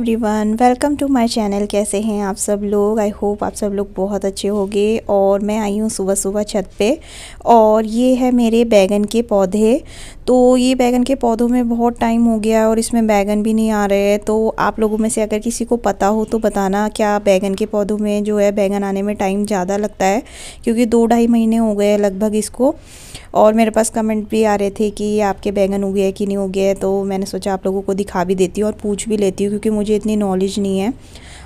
Everyone, welcome to my channel. कैसे हैं आप सब लोग? आई होप आप सब लोग बहुत अच्छे होंगे। और मैं आई हूँ सुबह सुबह छत पे और ये है मेरे बैगन के पौधे। तो ये बैगन के पौधों में बहुत टाइम हो गया और इसमें बैगन भी नहीं आ रहे हैं। तो आप लोगों में से अगर किसी को पता हो तो बताना, क्या बैगन के पौधों में जो है बैगन आने में टाइम ज़्यादा लगता है? क्योंकि 2-2.5 महीने हो गए लगभग इसको। और मेरे पास कमेंट भी आ रहे थे कि आपके बैगन उगे हैं कि नहीं उगे हैं। तो मैंने सोचा आप लोगों को दिखा भी देती हूँ और पूछ भी लेती हूँ, क्योंकि मुझे इतनी नॉलेज नहीं है।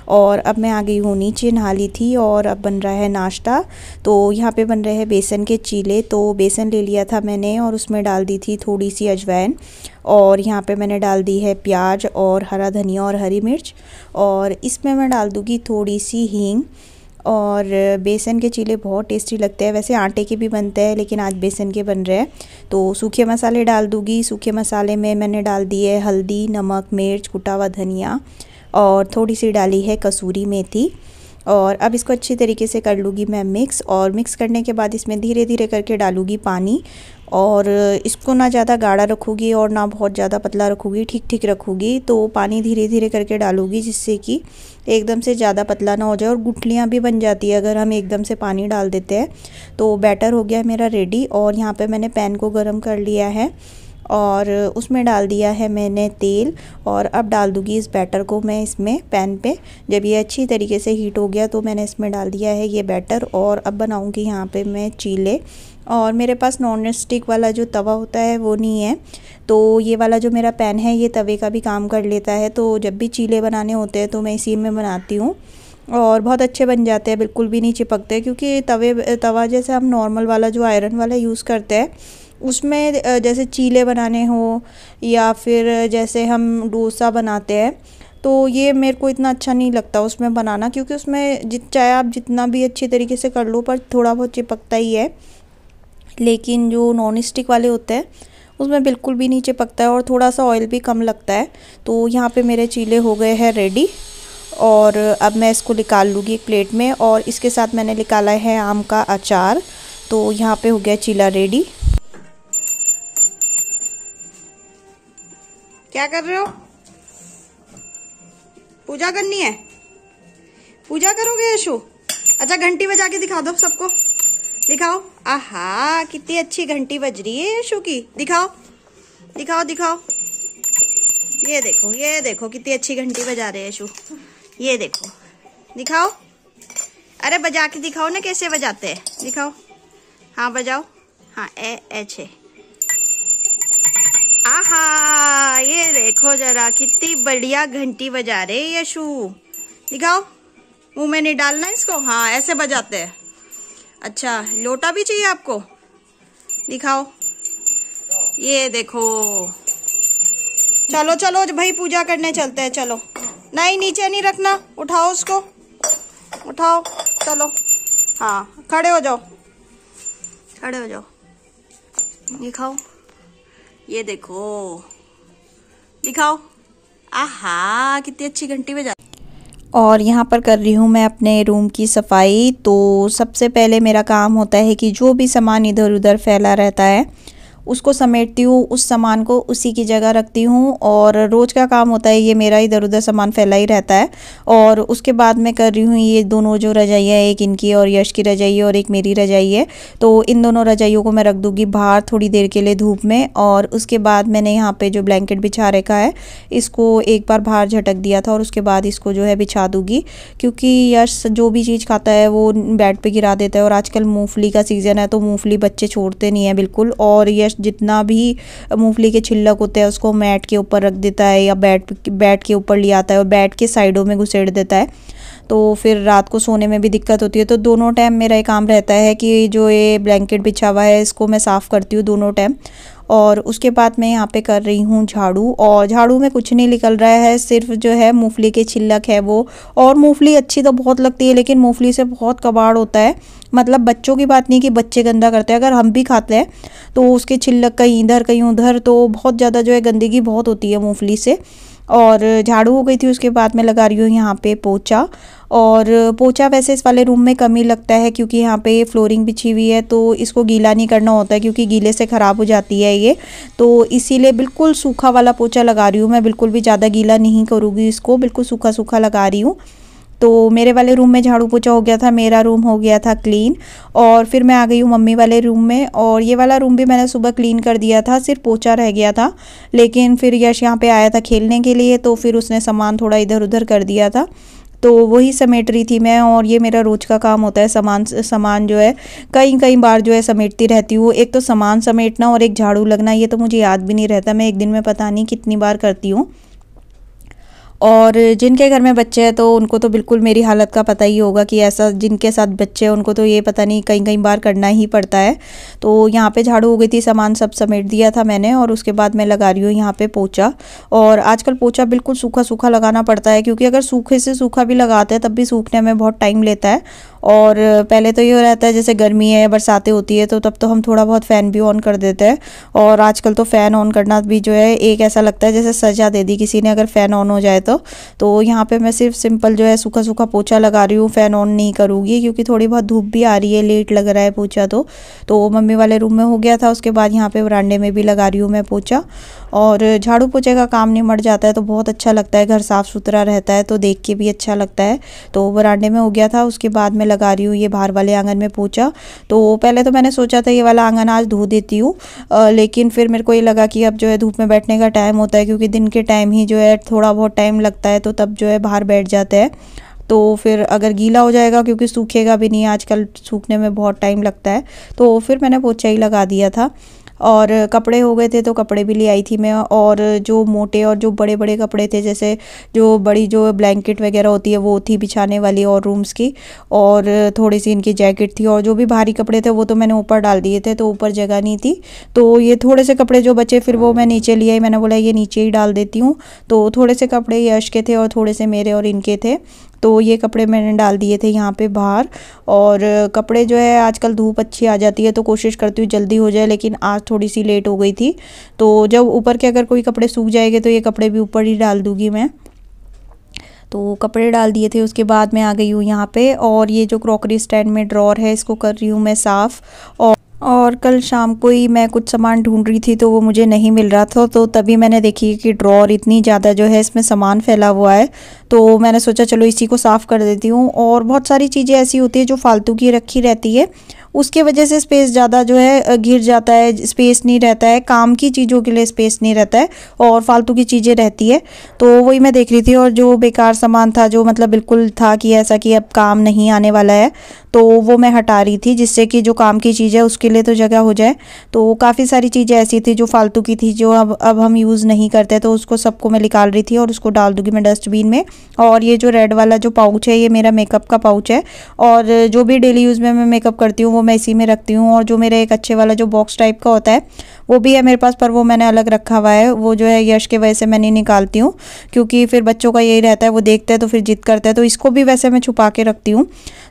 और अब मैं आ गई हूँ नीचे, नहा ली थी और अब बन रहा है नाश्ता। तो यहाँ पे बन रहे हैं बेसन के चीले। तो बेसन ले लिया था मैंने और उसमें डाल दी थी थोड़ी सी अजवाइन। और यहाँ पे मैंने डाल दी है प्याज और हरा धनिया और हरी मिर्च। और इसमें मैं डाल दूँगी थोड़ी सी हींग। और बेसन के चीले बहुत टेस्टी लगते हैं। वैसे आटे के भी बनते हैं, लेकिन आज बेसन के बन रहे हैं। तो सूखे मसाले डाल दूँगी। सूखे मसाले में मैंने डाल दिए हल्दी, नमक, मिर्च, कुटा हुआ धनिया और थोड़ी सी डाली है कसूरी मेथी। और अब इसको अच्छी तरीके से कर लूँगी मैं मिक्स। और मिक्स करने के बाद इसमें धीरे धीरे करके डालूँगी पानी। और इसको ना ज़्यादा गाढ़ा रखूँगी और ना बहुत ज़्यादा पतला रखूँगी, ठीक ठीक रखूँगी। तो पानी धीरे धीरे करके डालूँगी, जिससे कि एकदम से ज़्यादा पतला ना हो जाए और गुठलियाँ भी बन जाती है अगर हम एकदम से पानी डाल देते हैं। तो बैटर हो गया मेरा रेडी। और यहाँ पे मैंने पैन को गरम कर लिया है और उसमें डाल दिया है मैंने तेल। और अब डाल दूँगी इस बैटर को मैं इसमें पैन पे। जब ये अच्छी तरीके से हीट हो गया तो मैंने इसमें डाल दिया है ये बैटर। और अब बनाऊँगी यहाँ पे मैं चीले। और मेरे पास नॉन स्टिक वाला जो तवा होता है वो नहीं है, तो ये वाला जो मेरा पैन है ये तवे का भी काम कर लेता है। तो जब भी चीले बनाने होते हैं तो मैं इसी में बनाती हूँ और बहुत अच्छे बन जाते हैं, बिल्कुल भी नहीं चिपकते। क्योंकि तवा जैसे हम नॉर्मल वाला जो आयरन वाला यूज़ करते हैं उसमें जैसे चीले बनाने हो या फिर जैसे हम डोसा बनाते हैं, तो ये मेरे को इतना अच्छा नहीं लगता उसमें बनाना। क्योंकि उसमें चाहे आप जितना भी अच्छी तरीके से कर लो पर थोड़ा बहुत चिपकता ही है। लेकिन जो नॉन स्टिक वाले होते हैं उसमें बिल्कुल भी नहीं चिपकता है और थोड़ा सा ऑयल भी कम लगता है। तो यहाँ पे मेरे चीले हो गए हैं रेडी। और अब मैं इसको निकाल लूँगी एक प्लेट में। और इसके साथ मैंने निकाला है आम का अचार। तो यहाँ पे हो गया चीला रेडी। क्या कर रहे हो? पूजा करनी है? पूजा करोगे यशु? अच्छा, घंटी बजा के दिखा दो सबको। दिखाओ। आहा, कितनी अच्छी घंटी बज रही है यशु की। दिखाओ दिखाओ दिखाओ। ये देखो कितनी अच्छी घंटी बजा रहे हैं यशु। ये देखो, दिखाओ। अरे बजा के दिखाओ ना, कैसे बजाते हैं दिखाओ। हाँ बजाओ। हाँ, एच है। आहा, ये देखो जरा कितनी बढ़िया घंटी बजा रहे हैं यशु। दिखाओ। मुंह में नहीं डालना इसको। हाँ, ऐसे बजाते हैं। अच्छा, लोटा भी चाहिए आपको? दिखाओ। ये देखो। चलो चलो भाई, पूजा करने चलते हैं। चलो। नहीं, नीचे नहीं रखना, उठाओ उसको, उठाओ। चलो। हाँ, खड़े हो जाओ, खड़े हो जाओ। दिखाओ। ये देखो, दिखाओ। आहा, कितनी अच्छी घंटी बजा। और यहाँ पर कर रही हूँ मैं अपने रूम की सफाई। तो सबसे पहले मेरा काम होता है कि जो भी सामान इधर उधर फैला रहता है उसको समेटती हूँ, उस सामान को उसी की जगह रखती हूँ। और रोज़ का काम होता है ये मेरा, इधर उधर सामान फैला ही रहता है। और उसके बाद मैं कर रही हूँ ये दोनों जो रजाइयाँ, एक इनकी और यश की रजाई है और एक मेरी रजाई है। तो इन दोनों रजाइयों को मैं रख दूँगी बाहर थोड़ी देर के लिए धूप में। और उसके बाद मैंने यहाँ पे जो ब्लैंकेट बिछा रखा है इसको एक बार बाहर झटक दिया था और उसके बाद इसको जो है बिछा दूँगी। क्योंकि यश जो भी चीज़ खाता है वो बेड पर गिरा देता है। और आजकल मूँगफली का सीज़न है तो मूँगफली बच्चे छोड़ते नहीं हैं बिल्कुल। और यश जितना भी मूंगफली के छिलक होते हैं उसको मैट के ऊपर रख देता है या बेड के ऊपर ले आता है और बेड के साइडों में घुसेड़ देता है। तो फिर रात को सोने में भी दिक्कत होती है। तो दोनों टाइम मेरा ये काम रहता है कि जो ये ब्लैंकेट बिछा हुआ है इसको मैं साफ़ करती हूँ दोनों टाइम। और उसके बाद मैं यहाँ पे कर रही हूँ झाड़ू। और झाड़ू में कुछ नहीं निकल रहा है, सिर्फ जो है मूंगफली के छिलक है वो। और मूंगफली अच्छी तो बहुत लगती है, लेकिन मूंगफली से बहुत कबाड़ होता है। मतलब बच्चों की बात नहीं कि बच्चे गंदा करते हैं, अगर हम भी खाते हैं तो उसके छिलक कहीं इधर कहीं उधर, तो बहुत ज़्यादा जो है गंदगी बहुत होती है मूंगफली से। और झाड़ू हो गई थी, उसके बाद मैं लगा रही हूँ यहाँ पे पोछा। और पोछा वैसे इस वाले रूम में कम ही लगता है क्योंकि यहाँ पे फ्लोरिंग बिछी हुई है, तो इसको गीला नहीं करना होता है क्योंकि गीले से ख़राब हो जाती है ये। तो इसीलिए बिल्कुल सूखा वाला पोछा लगा रही हूँ मैं, बिल्कुल भी ज़्यादा गीला नहीं करूँगी इसको, बिल्कुल सूखा सूखा लगा रही हूँ। तो मेरे वाले रूम में झाड़ू पोछा हो गया था, मेरा रूम हो गया था क्लीन। और फिर मैं आ गई हूँ मम्मी वाले रूम में, और ये वाला रूम भी मैंने सुबह क्लीन कर दिया था, सिर्फ पोछा रह गया था। लेकिन फिर यश यहाँ पे आया था खेलने के लिए, तो फिर उसने सामान थोड़ा इधर उधर कर दिया था, तो वही समेट रही थी मैं। और ये मेरा रोज़ का काम होता है, सामान जो है कई बार जो है समेटती रहती हूँ। एक तो सामान समेटना और एक झाड़ू लगना, ये तो मुझे याद भी नहीं रहता, मैं एक दिन में पता नहीं कितनी बार करती हूँ। और जिनके घर में बच्चे हैं तो उनको तो बिल्कुल मेरी हालत का पता ही होगा कि ऐसा, जिनके साथ बच्चे हैं उनको तो ये पता नहीं कई बार करना ही पड़ता है। तो यहाँ पे झाड़ू हो गई थी, सामान सब समेट दिया था मैंने, और उसके बाद मैं लगा रही हूँ यहाँ पे पोछा। और आजकल पोछा बिल्कुल सूखा सूखा लगाना पड़ता है, क्योंकि अगर सूखे से सूखा भी लगाते हैं तब भी सूखने में बहुत टाइम लेता है। और पहले तो ये रहता है जैसे गर्मी है, बरसातें होती है, तो तब तो हम थोड़ा बहुत फ़ैन भी ऑन कर देते हैं। और आजकल तो फ़ैन ऑन करना भी जो है एक ऐसा लगता है जैसे सजा दे दी किसी ने अगर फ़ैन ऑन हो जाए तो यहाँ पे मैं सिर्फ सिंपल जो है सूखा सूखा पोछा लगा रही हूँ, फ़ैन ऑन नहीं करूँगी क्योंकि थोड़ी बहुत धूप भी आ रही है, लेट लग रहा है पोछा। तो मम्मी वाले रूम में हो गया था, उसके बाद यहाँ पे वरांडे में भी लगा रही हूँ मैं पोछा। और झाड़ू पोछे का काम निमट जाता है तो बहुत अच्छा लगता है, घर साफ़ सुथरा रहता है तो देख के भी अच्छा लगता है। तो वरांडे में हो गया था, उसके बाद मैं लगा रही हूँ ये बाहर वाले आंगन में पोछा। तो पहले तो मैंने सोचा था ये वाला आंगन आज धो देती हूँ, लेकिन फिर मेरे को ये लगा कि अब जो है धूप में बैठने का टाइम होता है, क्योंकि दिन के टाइम ही जो है थोड़ा बहुत टाइम लगता है, तो तब जो है बाहर बैठ जाते हैं। तो फिर अगर गीला हो जाएगा, क्योंकि सूखेगा भी नहीं, आजकल सूखने में बहुत टाइम लगता है, तो फिर मैंने पोछा ही लगा दिया था। और कपड़े हो गए थे तो कपड़े भी ले आई थी मैं, और जो मोटे और जो बड़े बड़े कपड़े थे, जैसे जो बड़ी जो ब्लैंकेट वगैरह होती है वो थी बिछाने वाली और रूम्स की, और थोड़ी सी इनकी जैकेट थी, और जो भी भारी कपड़े थे वो तो मैंने ऊपर डाल दिए थे, तो ऊपर जगह नहीं थी। तो ये थोड़े से कपड़े जो बचे फिर वो मैं नीचे ले आई, मैंने बोला ये नीचे ही डाल देती हूँ। तो थोड़े से कपड़े यश के थे और थोड़े से मेरे और इनके थे, तो ये कपड़े मैंने डाल दिए थे यहाँ पे बाहर। और कपड़े जो है आजकल धूप अच्छी आ जाती है तो कोशिश करती हूँ जल्दी हो जाए, लेकिन आज थोड़ी सी लेट हो गई थी। तो जब ऊपर के अगर कोई कपड़े सूख जाएंगे तो ये कपड़े भी ऊपर ही डाल दूँगी मैं। तो कपड़े डाल दिए थे, उसके बाद मैं आ गई हूँ यहाँ पे, और ये जो क्रॉकरी स्टैंड में ड्रॉर है इसको कर रही हूँ मैं साफ़। और कल शाम को ही मैं कुछ सामान ढूंढ रही थी तो वो मुझे नहीं मिल रहा था, तो तभी मैंने देखी कि ड्रॉर इतनी ज़्यादा जो है इसमें सामान फैला हुआ है, तो मैंने सोचा चलो इसी को साफ़ कर देती हूँ। और बहुत सारी चीज़ें ऐसी होती है जो फालतू की रखी रहती है, उसके वजह से स्पेस ज़्यादा जो है घिर जाता है, स्पेस नहीं रहता है, काम की चीज़ों के लिए स्पेस नहीं रहता है और फालतू की चीज़ें रहती है। तो वही मैं देख रही थी, और जो बेकार सामान था जो मतलब बिल्कुल था कि ऐसा कि अब काम नहीं आने वाला है, तो वो मैं हटा रही थी, जिससे कि जो काम की चीज़ है उसके लिए तो जगह हो जाए। तो काफ़ी सारी चीज़ें ऐसी थी जो फालतू की थी, जो अब हम यूज़ नहीं करते, तो उसको सबको मैं निकाल रही थी और उसको डाल दूँगी मैं डस्टबिन में। और ये जो रेड वाला जो पाउच है ये मेरा मेकअप का पाउच है, और जो भी डेली यूज़ में मैं मेकअप करती हूँ वो मैं इसी में रखती हूँ। और जो मेरा एक अच्छे वाला जो बॉक्स टाइप का होता है वो भी है मेरे पास, पर वो मैंने अलग रखा हुआ है, वो जो है यश के वजह से मैं नहीं निकालती हूँ, क्योंकि फिर बच्चों का यही रहता है, वो देखते हैं तो फिर जिद करते हैं, तो इसको भी वैसे मैं छुपा के रखती हूँ।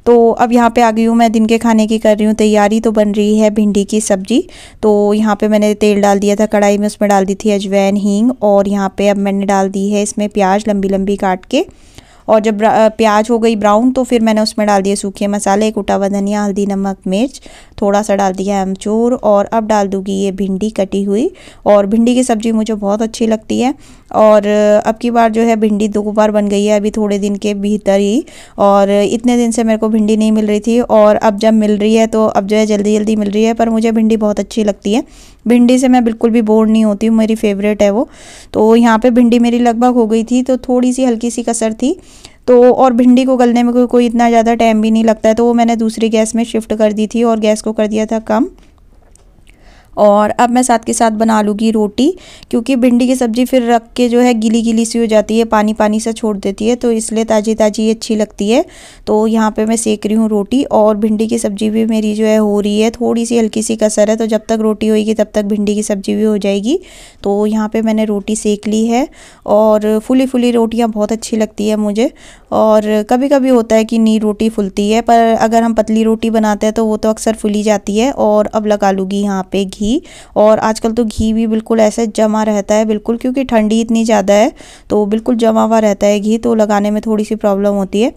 तो अब यहाँ पे आ गई हूँ मैं, दिन के खाने की कर रही हूँ तैयारी। तो बन रही है भिंडी की सब्जी। तो यहाँ पे मैंने तेल डाल दिया था कढ़ाई में, उसमें डाल दी थी अजवाइन हींग, और यहाँ पे अब मैंने डाल दी है इसमें प्याज लंबी लंबी काट के। और जब प्याज हो गई ब्राउन तो फिर मैंने उसमें डाल दिए सूखे मसाले, कुटा हुआ धनिया, हल्दी, नमक, मिर्च, थोड़ा सा डाल दिया अमचूर, और अब डाल दूँगी ये भिंडी कटी हुई। और भिंडी की सब्ज़ी मुझे बहुत अच्छी लगती है, और अब की बार जो है भिंडी 2 बार बन गई है अभी थोड़े दिन के भीतर ही। और इतने दिन से मेरे को भिंडी नहीं मिल रही थी, और अब जब मिल रही है तो अब जो है जल्दी जल्दी मिल रही है, पर मुझे भिंडी बहुत अच्छी लगती है। भिंडी से मैं बिल्कुल भी बोर नहीं होती हूँ, मेरी फेवरेट है वो। तो यहाँ पे भिंडी मेरी लगभग हो गई थी, तो थोड़ी सी हल्की सी कसर थी, तो और भिंडी को गलने में कोई इतना ज़्यादा टाइम भी नहीं लगता है, तो वो मैंने दूसरी गैस में शिफ्ट कर दी थी और गैस को कर दिया था कम। और अब मैं साथ के साथ बना लूँगी रोटी, क्योंकि भिंडी की सब्ज़ी फिर रख के जो है गीली गीली सी हो जाती है, पानी पानी सा छोड़ देती है, तो इसलिए ताज़ी ताज़ी अच्छी लगती है। तो यहाँ पे मैं सेक रही हूँ रोटी, और भिंडी की सब्ज़ी भी मेरी जो है हो रही है, थोड़ी सी हल्की सी कसर है, तो जब तक रोटी होगी तब तक भिंडी की सब्ज़ी भी हो जाएगी। तो यहाँ पर मैंने रोटी सेक ली है, और फुली फुली रोटियाँ बहुत अच्छी लगती है मुझे। और कभी कभी होता है कि नहीं रोटी फुलती है, पर अगर हम पतली रोटी बनाते हैं तो वो तो अक्सर फुली जाती है। और अब लगा लूँगी यहाँ पे घी। घी। और आजकल तो घी भी बिल्कुल ऐसे जमा रहता है बिल्कुल, क्योंकि ठंडी इतनी ज़्यादा है तो बिल्कुल जमा हुआ रहता है घी, तो लगाने में थोड़ी सी प्रॉब्लम होती है।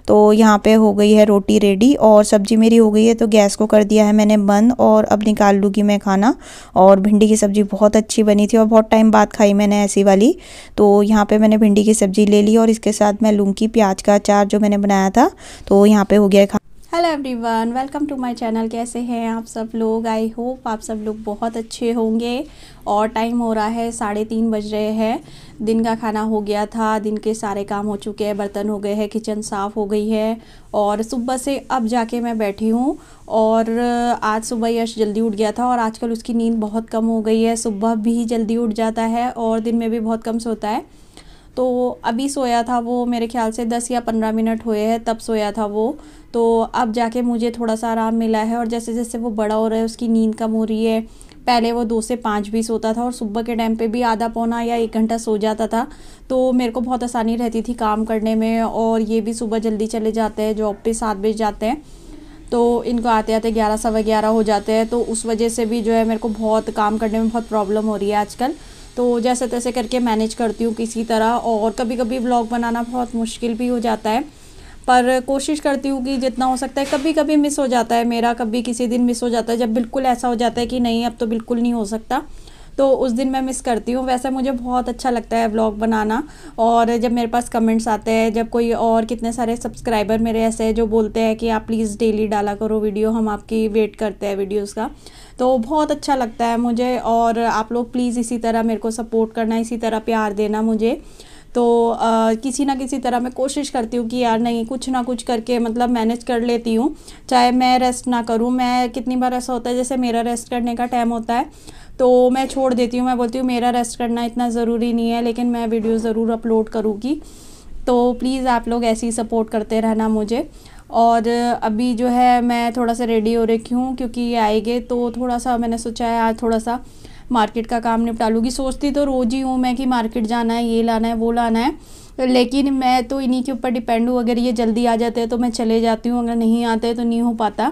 तो यहाँ पे हो गई है रोटी रेडी और सब्जी मेरी हो गई है, तो गैस को कर दिया है मैंने बंद और अब निकाल लूँगी मैं खाना। और भिंडी की सब्ज़ी बहुत अच्छी बनी थी और बहुत टाइम बाद खाई मैंने ऐसी वाली। तो यहाँ पे मैंने भिंडी की सब्ज़ी ले ली और इसके साथ मैं लूँगी प्याज का अचार जो मैंने बनाया था। तो यहाँ पे हो गया है। Hello everyone, welcome to my channel. कैसे हैं आप सब लोग? आई होप आप सब लोग बहुत अच्छे होंगे। और टाइम हो रहा है 3:30 बज रहे हैं। दिन का खाना हो गया था, दिन के सारे काम हो चुके हैं, बर्तन हो गए हैं, किचन साफ़ हो गई है और सुबह से अब जाके मैं बैठी हूँ। और आज सुबह यश जल्दी उठ गया था और आजकल उसकी नींद बहुत कम हो गई है। सुबह भी जल्दी उठ जाता है और दिन में भी बहुत कम सोता है। तो अभी सोया था वो, मेरे ख्याल से 10 या 15 मिनट हुए हैं तब सोया था वो। तो अब जाके मुझे थोड़ा सा आराम मिला है और जैसे जैसे वो बड़ा हो रहा है उसकी नींद कम हो रही है। पहले वो 2 से 5 भी सोता था और सुबह के टाइम पे भी आधा पौना या 1 घंटा सो जाता था। तो मेरे को बहुत आसानी रहती थी काम करने में। और ये भी सुबह जल्दी चले जाते हैं जॉब पे, 7 बजे जाते हैं, तो इनको आते आते 11 सवा 11 हो जाते हैं। तो उस वजह से भी जो है मेरे को बहुत काम करने में बहुत प्रॉब्लम हो रही है आजकल। तो जैसे तैसे करके मैनेज करती हूँ किसी तरह। और कभी कभी व्लॉग बनाना बहुत मुश्किल भी हो जाता है, पर कोशिश करती हूँ कि जितना हो सकता है। कभी कभी मिस हो जाता है मेरा, कभी किसी दिन मिस हो जाता है जब बिल्कुल ऐसा हो जाता है कि नहीं अब तो बिल्कुल नहीं हो सकता, तो उस दिन मैं मिस करती हूँ। वैसे मुझे बहुत अच्छा लगता है व्लॉग बनाना। और जब मेरे पास कमेंट्स आते हैं, जब कोई और कितने सारे सब्सक्राइबर मेरे ऐसे हैं जो बोलते हैं कि आप प्लीज़ डेली डाला करो वीडियो, हम आपकी वेट करते हैं वीडियोज़ का, तो बहुत अच्छा लगता है मुझे। और आप लोग प्लीज़ इसी तरह मेरे को सपोर्ट करना, इसी तरह प्यार देना मुझे। तो किसी ना किसी तरह मैं कोशिश करती हूँ कि यार नहीं, कुछ ना कुछ करके मतलब मैनेज कर लेती हूँ, चाहे मैं रेस्ट ना करूँ। मैं कितनी बार ऐसा होता है जैसे मेरा रेस्ट करने का टाइम होता है तो मैं छोड़ देती हूँ, मैं बोलती हूँ मेरा रेस्ट करना इतना ज़रूरी नहीं है, लेकिन मैं वीडियो ज़रूर अपलोड करूँगी। तो प्लीज़ आप लोग ऐसे ही सपोर्ट करते रहना मुझे। और अभी जो है मैं थोड़ा सा रेडी हो रखी हूँ क्योंकि ये आएंगे, तो थोड़ा सा मैंने सोचा है आज थोड़ा सा मार्केट का काम निपटा लूँगी। सोचती तो रोज़ ही हूँ मैं कि मार्केट जाना है, ये लाना है, वो लाना है, लेकिन मैं तो इन्हीं के ऊपर डिपेंड हूँ। अगर ये जल्दी आ जाते हैं तो मैं चले जाती हूँ, अगर नहीं आते तो नहीं हो पाता।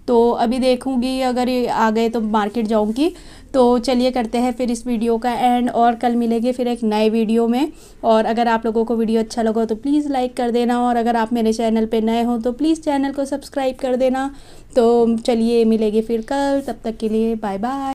तो अभी देखूँगी, अगर ये आ गए तो मार्केट जाऊँगी। तो चलिए करते हैं फिर इस वीडियो का एंड, और कल मिलेंगे फिर एक नए वीडियो में। और अगर आप लोगों को वीडियो अच्छा लगा तो प्लीज़ लाइक कर देना, और अगर आप मेरे चैनल पे नए हो तो प्लीज़ चैनल को सब्सक्राइब कर देना। तो चलिए मिलेंगे फिर कल, तब तक के लिए बाय बाय।